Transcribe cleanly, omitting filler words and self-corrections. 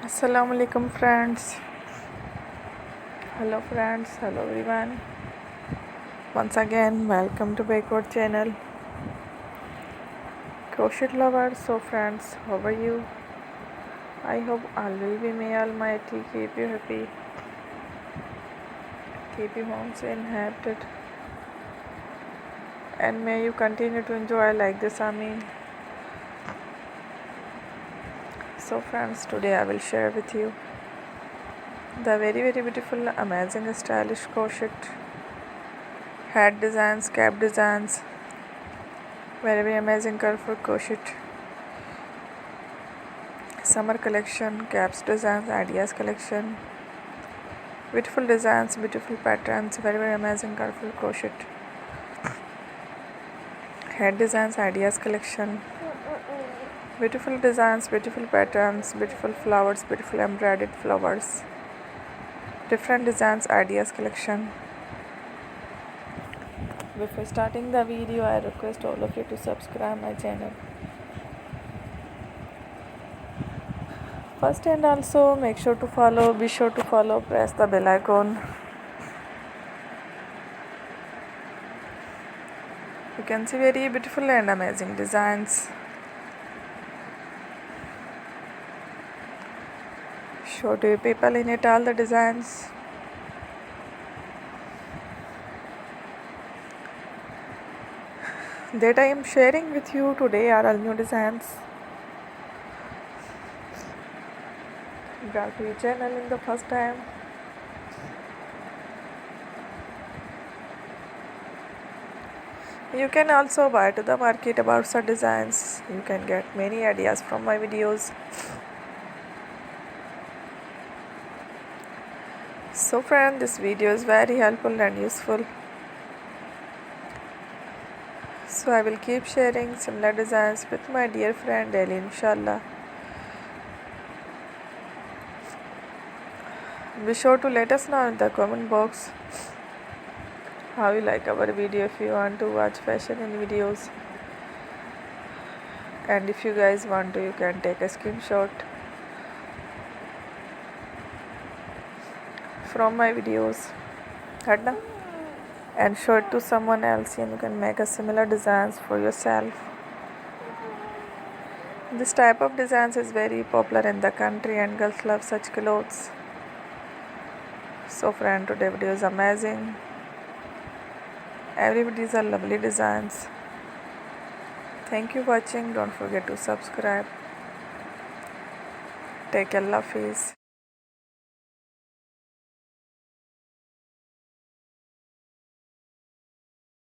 Assalamu alaikum friends. Hello friends, hello everyone. Once again, welcome to Backward channel. Crochet lovers, so friends, how are you? I hope all will be may Almighty keep you happy, keep you home safe and happy, and may you continue to enjoy like this. Amin. So friends, today I will share with you the very beautiful, amazing, stylish crochet hat designs, cap designs, very amazing colorful crochet summer collection, caps designs, ideas collection, beautiful designs, beautiful patterns, very amazing colorful crochet head designs, ideas collection, beautiful designs, beautiful patterns, beautiful flowers, beautiful embroidered flowers, different designs, ideas collection. Before starting the video, I request all of you to subscribe my channel first, and also be sure to follow, press the bell icon. You can see very beautiful and amazing designs. Show to you people in it all the designs. That I am sharing with you today are all new designs. Brought to your channel in the first time. You can also buy to the market about such designs. You can get many ideas from my videos. So friend, this video is very helpful and useful. So I will keep sharing similar designs with my dear friend daily, inshallah. Be sure to let us know in the comment box how you like our video. If you want to watch fashion in videos, and if you guys want to, you can take a screenshot from my videos and show it to someone else, and you can make a similar designs for yourself. This type of designs is very popular in the country and girls love such clothes. So friend, today video is amazing. Everybody is a lovely designs. Thank you for watching. Don't forget to subscribe. Take care. Allah Hafiz.